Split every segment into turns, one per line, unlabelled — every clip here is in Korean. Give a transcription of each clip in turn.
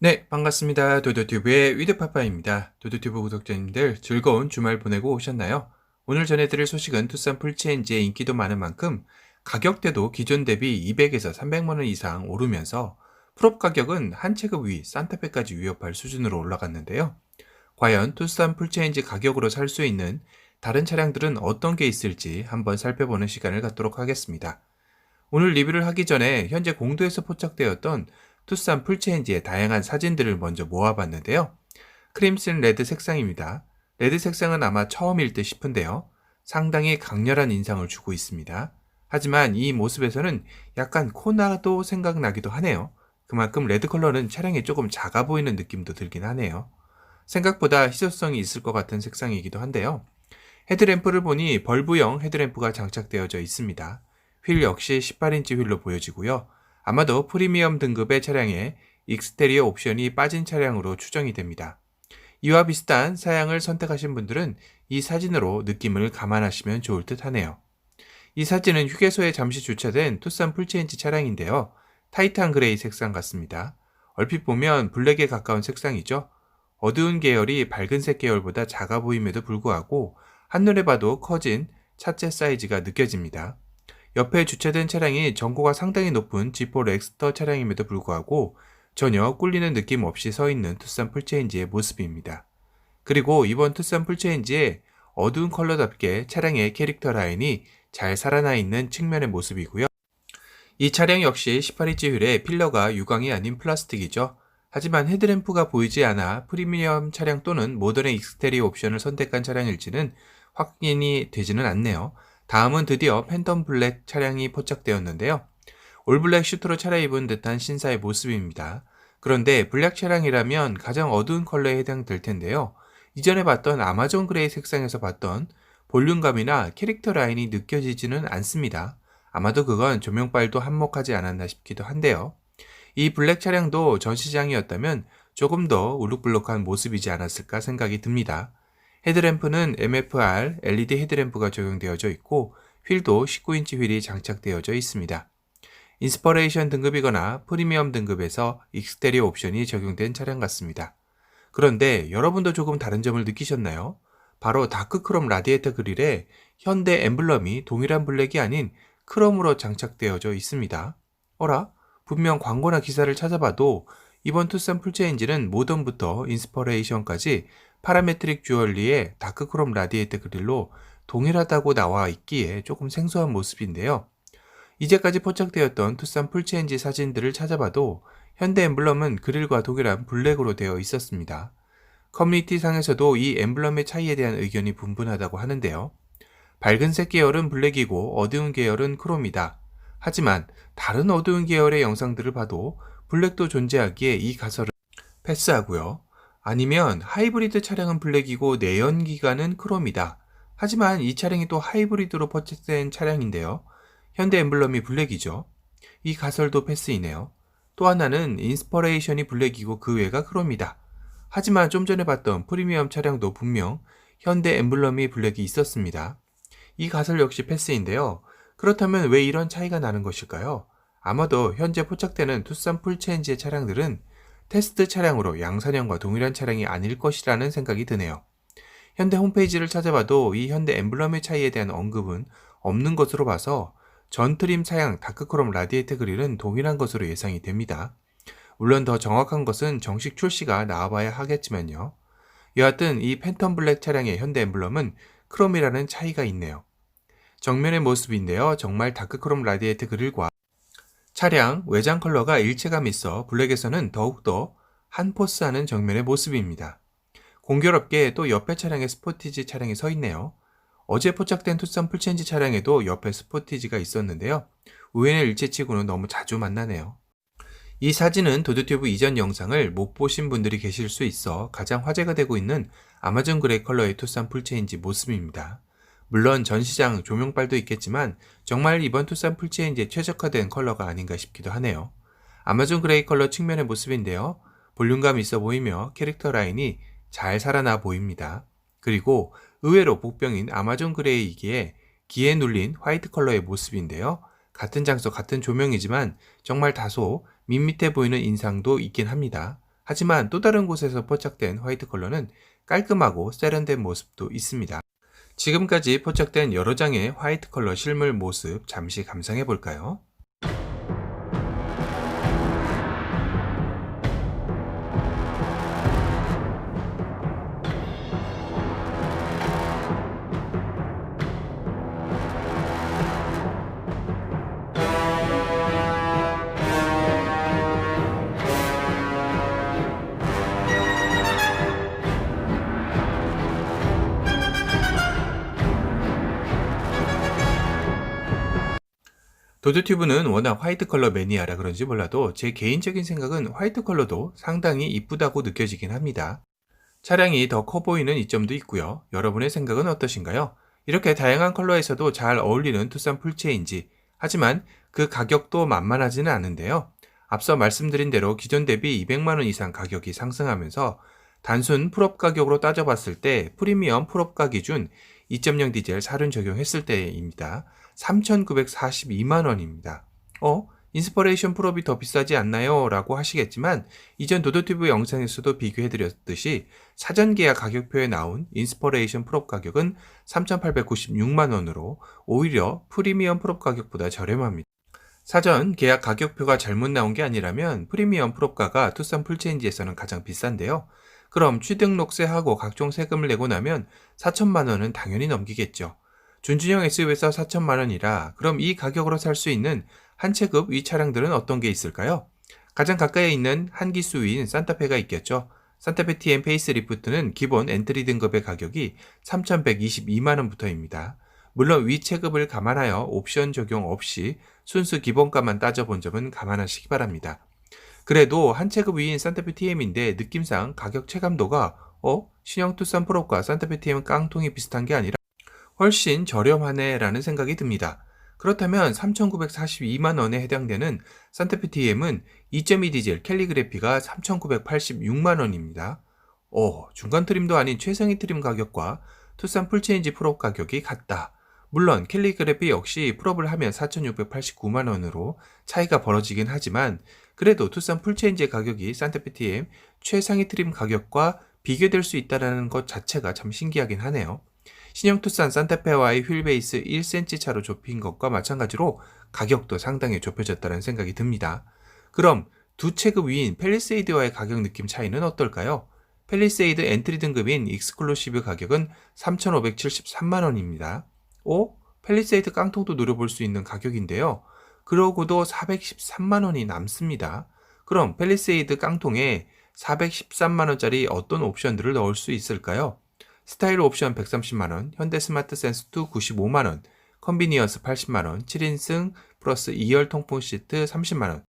네, 반갑습니다. 도도튜브의 위드파파입니다. 도도튜브 구독자님들 즐거운 주말 보내고 오셨나요? 오늘 전해드릴 소식은 투싼 풀체인지의 인기도 많은 만큼 가격대도 기존 대비 200에서 300만 원 이상 오르면서 풀업 가격은 한 체급 위 산타페까지 위협할 수준으로 올라갔는데요. 과연 투싼 풀체인지 가격으로 살 수 있는 다른 차량들은 어떤 게 있을지 한번 살펴보는 시간을 갖도록 하겠습니다. 오늘 리뷰를 하기 전에 현재 공도에서 포착되었던 투싼 풀체인지의 다양한 사진들을 먼저 모아봤는데요. 크림슨 레드 색상입니다. 레드 색상은 아마 처음일 듯 싶은데요. 상당히 강렬한 인상을 주고 있습니다. 하지만 이 모습에서는 약간 코나도 생각나기도 하네요. 그만큼 레드 컬러는 차량이 조금 작아 보이는 느낌도 들긴 하네요. 생각보다 희소성이 있을 것 같은 색상이기도 한데요. 헤드램프를 보니 벌브형 헤드램프가 장착되어져 있습니다. 휠 역시 18인치 휠로 보여지고요. 아마도 프리미엄 등급의 차량에 익스테리어 옵션이 빠진 차량으로 추정이 됩니다. 이와 비슷한 사양을 선택하신 분들은 이 사진으로 느낌을 감안하시면 좋을 듯 하네요. 이 사진은 휴게소에 잠시 주차된 투싼 풀체인지 차량인데요. 타이탄 그레이 색상 같습니다. 얼핏 보면 블랙에 가까운 색상이죠. 어두운 계열이 밝은색 계열보다 작아 보임에도 불구하고 한눈에 봐도 커진 차체 사이즈가 느껴집니다. 옆에 주차된 차량이 전고가 상당히 높은 G4 렉스터 차량임에도 불구하고 전혀 꿀리는 느낌 없이 서 있는 투싼 풀체인지의 모습입니다. 그리고 이번 투싼 풀체인지의 어두운 컬러답게 차량의 캐릭터 라인이 잘 살아나 있는 측면의 모습이고요. 이 차량 역시 18인치 휠에 필러가 유광이 아닌 플라스틱이죠. 하지만 헤드램프가 보이지 않아 프리미엄 차량 또는 모던의 익스테리어 옵션을 선택한 차량일지는 확인이 되지는 않네요. 다음은 드디어 팬텀 블랙 차량이 포착되었는데요. 올블랙 슈트로 차려입은 듯한 신사의 모습입니다. 그런데 블랙 차량이라면 가장 어두운 컬러에 해당될 텐데요. 이전에 봤던 아마존 그레이 색상에서 봤던 볼륨감이나 캐릭터 라인이 느껴지지는 않습니다. 아마도 그건 조명빨도 한몫하지 않았나 싶기도 한데요. 이 블랙 차량도 전시장이었다면 조금 더 울룩불룩한 모습이지 않았을까 생각이 듭니다. 헤드램프는 MFR LED 헤드램프가 적용되어져 있고 휠도 19인치 휠이 장착되어져 있습니다. 인스퍼레이션 등급이거나 프리미엄 등급에서 익스테리어 옵션이 적용된 차량 같습니다. 그런데 여러분도 조금 다른 점을 느끼셨나요? 바로 다크크롬 라디에이터 그릴에 현대 엠블럼이 동일한 블랙이 아닌 크롬으로 장착되어져 있습니다. 어라? 분명 광고나 기사를 찾아봐도 이번 투싼 풀체인지는 모던부터 인스퍼레이션까지 파라메트릭 주얼리의 다크크롬 라디에이터 그릴로 동일하다고 나와 있기에 조금 생소한 모습인데요. 이제까지 포착되었던 투싼 풀체인지 사진들을 찾아봐도 현대 엠블럼은 그릴과 동일한 블랙으로 되어 있었습니다. 커뮤니티 상에서도 이 엠블럼의 차이에 대한 의견이 분분하다고 하는데요. 밝은색 계열은 블랙이고 어두운 계열은 크롬이다. 하지만 다른 어두운 계열의 영상들을 봐도 블랙도 존재하기에 이 가설을 패스하고요. 아니면 하이브리드 차량은 블랙이고 내연기관은 크롬이다. 하지만 이 차량이 또 하이브리드로 포착된 차량인데요. 현대 엠블럼이 블랙이죠. 이 가설도 패스이네요. 또 하나는 인스퍼레이션이 블랙이고 그 외가 크롬이다. 하지만 좀 전에 봤던 프리미엄 차량도 분명 현대 엠블럼이 블랙이 있었습니다. 이 가설 역시 패스인데요. 그렇다면 왜 이런 차이가 나는 것일까요? 아마도 현재 포착되는 투싼 풀체인지의 차량들은 테스트 차량으로 양산형과 동일한 차량이 아닐 것이라는 생각이 드네요. 현대 홈페이지를 찾아봐도 이 현대 엠블럼의 차이에 대한 언급은 없는 것으로 봐서 전 트림 사양 다크크롬 라디에이터 그릴은 동일한 것으로 예상이 됩니다. 물론 더 정확한 것은 정식 출시가 나와봐야 하겠지만요. 여하튼 이 팬텀 블랙 차량의 현대 엠블럼은 크롬이라는 차이가 있네요. 정면의 모습인데요. 정말 다크크롬 라디에이터 그릴과 차량 외장 컬러가 일체감 있어 블랙에서는 더욱더 한포스하는 정면의 모습입니다. 공교롭게 또 옆에 차량에 스포티지 차량이 서 있네요. 어제 포착된 투싼 풀체인지 차량에도 옆에 스포티지가 있었는데요. 우연의 일치치고는 너무 자주 만나네요. 이 사진은 도드튜브 이전 영상을 못 보신 분들이 계실 수 있어 가장 화제가 되고 있는 아마존 그레이 컬러의 투싼 풀체인지 모습입니다. 물론 전시장 조명빨도 있겠지만 정말 이번 투싼 풀체인지에 최적화된 컬러가 아닌가 싶기도 하네요. 아마존 그레이 컬러 측면의 모습인데요. 볼륨감 있어 보이며 캐릭터 라인이 잘 살아나 보입니다. 그리고 의외로 복병인 아마존 그레이이기에 기에 눌린 화이트 컬러의 모습인데요. 같은 장소 같은 조명이지만 정말 다소 밋밋해 보이는 인상도 있긴 합니다. 하지만 또 다른 곳에서 포착된 화이트 컬러는 깔끔하고 세련된 모습도 있습니다. 지금까지 포착된 여러 장의 화이트 컬러 실물 모습 잠시 감상해 볼까요? 도드튜브는 워낙 화이트 컬러 매니아라 그런지 몰라도 제 개인적인 생각은 화이트 컬러도 상당히 이쁘다고 느껴지긴 합니다. 차량이 더 커 보이는 이점도 있고요. 여러분의 생각은 어떠신가요? 이렇게 다양한 컬러에서도 잘 어울리는 투싼 풀체인지, 하지만 그 가격도 만만하지는 않은데요. 앞서 말씀드린 대로 기존 대비 200만원 이상 가격이 상승하면서 단순 풀업 가격으로 따져봤을 때 프리미엄 풀업가 기준 2.0 디젤 사륜 적용했을 때입니다. 3,942만원입니다. 인스퍼레이션 풀업이 더 비싸지 않나요? 라고 하시겠지만 이전 도도튜브 영상에서도 비교해드렸듯이 사전 계약 가격표에 나온 인스퍼레이션 풀업 가격은 3,896만원으로 오히려 프리미엄 풀업 가격보다 저렴합니다. 사전 계약 가격표가 잘못 나온 게 아니라면 프리미엄 풀업가가 투싼 풀체인지에서는 가장 비싼데요. 그럼 취등록세하고 각종 세금을 내고 나면 4천만원은 당연히 넘기겠죠. 준준형 SUV에서 4천만원이라 그럼 이 가격으로 살 수 있는 한 체급 위 차량들은 어떤 게 있을까요? 가장 가까이에 있는 한 기수 위인 산타페가 있겠죠. 산타페 TM 페이스리프트는 기본 엔트리 등급의 가격이 3,122만원부터입니다. 물론 위 체급을 감안하여 옵션 적용 없이 순수 기본가만 따져본 점은 감안하시기 바랍니다. 그래도 한 체급 위인 산타페 TM인데 느낌상 가격 체감도가 신형 투싼 풀업과 산타페 TM 깡통이 비슷한 게 아니라 훨씬 저렴하네 라는 생각이 듭니다. 그렇다면 3,942만원에 해당되는 산타페 TM은 2.2 디젤 캘리그래피가 3,986만원입니다. 중간 트림도 아닌 최상위 트림 가격과 투싼 풀체인지 풀업 가격이 같다. 물론 캘리그래피 역시 풀업을 하면 4,689만원으로 차이가 벌어지긴 하지만 그래도 투싼 풀체인지의 가격이 산타페 TM 최상위 트림 가격과 비교될 수 있다는 것 자체가 참 신기하긴 하네요. 신형 투싼 산타페와의 휠베이스 1cm 차로 좁힌 것과 마찬가지로 가격도 상당히 좁혀졌다는 생각이 듭니다. 그럼 두 체급 위인 팰리세이드와의 가격 느낌 차이는 어떨까요? 팰리세이드 엔트리 등급인 익스클루시브 가격은 3,573만원입니다. 팰리세이드 깡통도 노려볼 수 있는 가격인데요. 그러고도 413만원이 남습니다. 그럼 팰리세이드 깡통에 413만원짜리 어떤 옵션들을 넣을 수 있을까요? 스타일 옵션 130만원, 현대 스마트 센스2 95만원, 컨비니언스 80만원, 7인승 플러스 2열 통풍 시트 30만원.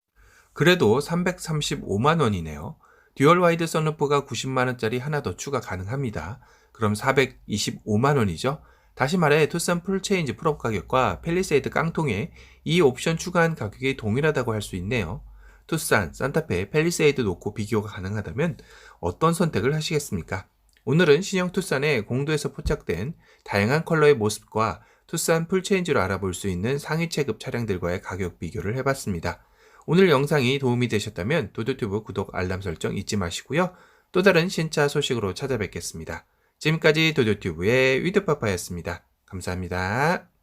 그래도 335만원이네요. 듀얼 와이드 선루프가 90만원짜리 하나 더 추가 가능합니다. 그럼 425만원이죠. 다시 말해 투싼 풀체인지 풀업 가격과 팰리세이드 깡통에 이 옵션 추가한 가격이 동일하다고 할 수 있네요. 투싼, 산타페, 팰리세이드 놓고 비교가 가능하다면 어떤 선택을 하시겠습니까? 오늘은 신형 투싼의 공도에서 포착된 다양한 컬러의 모습과 투싼 풀체인지로 알아볼 수 있는 상위 체급 차량들과의 가격 비교를 해봤습니다. 오늘 영상이 도움이 되셨다면 도도튜브 구독 알람 설정 잊지 마시고요. 또 다른 신차 소식으로 찾아뵙겠습니다. 지금까지 도도튜브의 위드파파였습니다. 감사합니다.